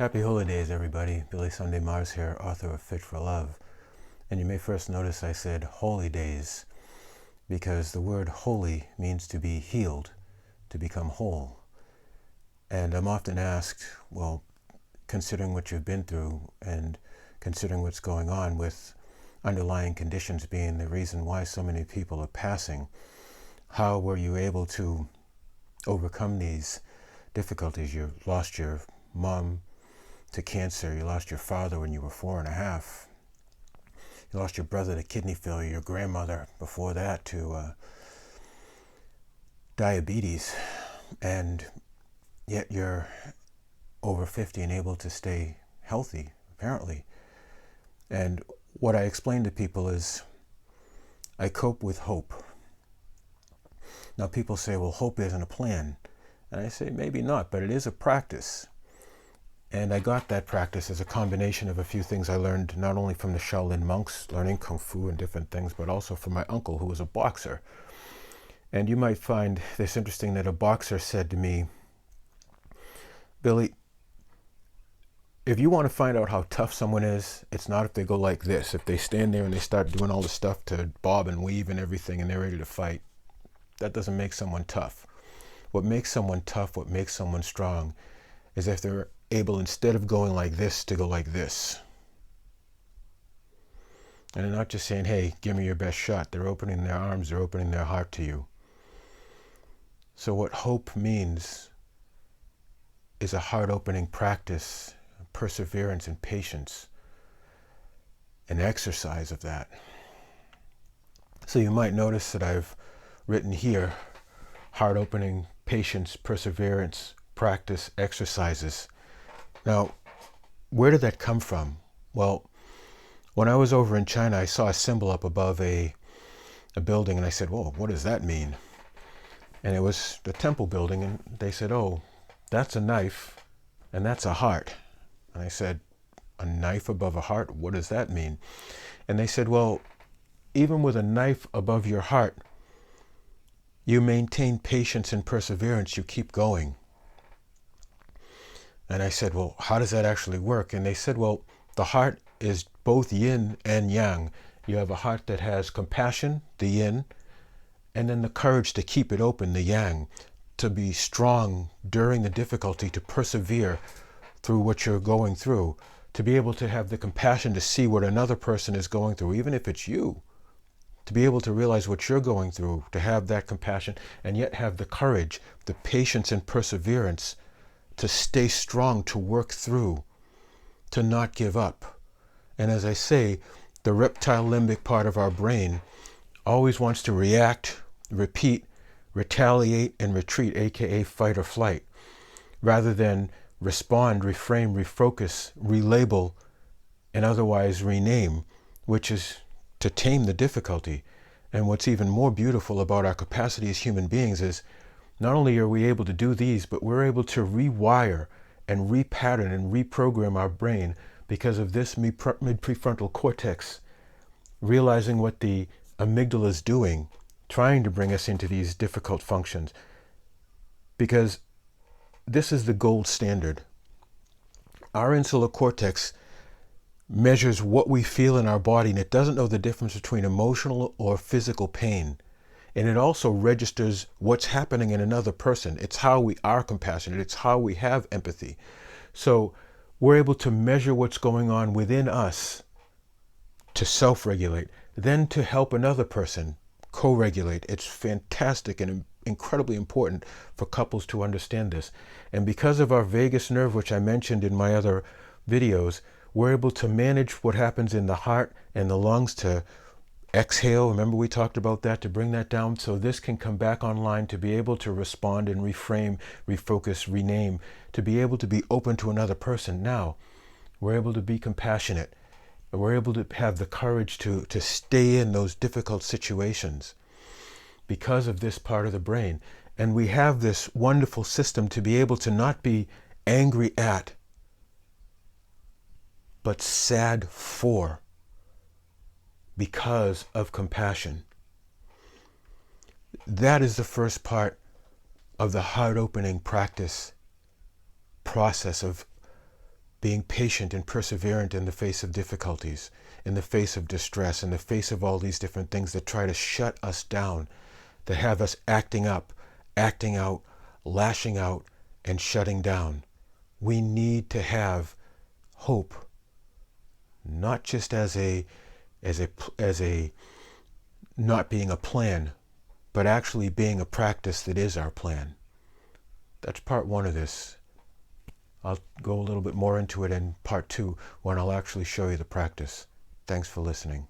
Happy holidays, everybody. Billy Sunday Mars here, author of Fit for Love. And you may first notice I said holy days because the word holy means to be healed, to become whole. And I'm often asked, well, considering what you've been through and considering what's going on with underlying conditions being the reason why so many people are passing, how were you able to overcome these difficulties? You lost your mom to cancer, you lost your father when you were 4.5, you lost your brother to kidney failure, your grandmother before that to diabetes, and yet you're over 50 and able to stay healthy, apparently. And what I explain to people is I cope with hope. Now people say, well, hope isn't a plan. And I say, maybe not, but it is a practice. And I got that practice as a combination of a few things I learned not only from the Shaolin monks, learning Kung Fu and different things, but also from my uncle, who was a boxer. And you might find this interesting that a boxer said to me, Billy, if you want to find out how tough someone is, it's not if they go like this. If they stand there and they start doing all the stuff to bob and weave and everything and they're ready to fight, that doesn't make someone tough. What makes someone tough, what makes someone strong, is if they're able, instead of going like this, to go like this. And they're not just saying, hey, give me your best shot. They're opening their arms, they're opening their heart to you. So what hope means is a heart-opening practice, perseverance and patience, an exercise of that. So you might notice that I've written here, heart-opening, patience, perseverance, practice, exercises. Now, where did that come from? Well, when I was over in China, I saw a symbol up above a building, and I said, whoa, what does that mean? And it was the temple building, and they said, oh, that's a knife, and that's a heart. And I said, a knife above a heart? What does that mean? And they said, well, even with a knife above your heart, you maintain patience and perseverance, you keep going. And I said, well, how does that actually work? And they said, well, the heart is both yin and yang. You have a heart that has compassion, the yin, and then the courage to keep it open, the yang, to be strong during the difficulty, to persevere through what you're going through, to be able to have the compassion to see what another person is going through, even if it's you, to be able to realize what you're going through, to have that compassion, and yet have the courage, the patience and perseverance to stay strong, to work through, to not give up. And as I say, the reptile limbic part of our brain always wants to react, repeat, retaliate, and retreat, aka fight or flight, rather than respond, reframe, refocus, relabel, and otherwise rename, which is to tame the difficulty. And what's even more beautiful about our capacity as human beings is not only are we able to do these, but we're able to rewire and repattern and reprogram our brain because of this mid-prefrontal cortex, realizing what the amygdala is doing, trying to bring us into these difficult functions. Because this is the gold standard. Our insular cortex measures what we feel in our body, and it doesn't know the difference between emotional or physical pain. And it also registers what's happening in another person. It's how we are compassionate. It's how we have empathy. So we're able to measure what's going on within us to self-regulate, then to help another person co-regulate. It's fantastic and incredibly important for couples to understand this. And because of our vagus nerve, which I mentioned in my other videos, we're able to manage what happens in the heart and the lungs, to exhale. Remember we talked about that, to bring that down so this can come back online, to be able to respond and reframe, refocus, rename, to be able to be open to another person. Now, we're able to be compassionate. We're able to have the courage to stay in those difficult situations because of this part of the brain. And we have this wonderful system to be able to not be angry at, but sad for, because of compassion. That is the first part of the heart-opening practice process of being patient and perseverant in the face of difficulties, in the face of distress, in the face of all these different things that try to shut us down, that have us acting up, acting out, lashing out, and shutting down. We need to have hope, not just as a not being a plan, but actually being a practice that is our plan. That's part one of this. I'll go a little bit more into it in part two when I'll actually show you the practice. Thanks for listening.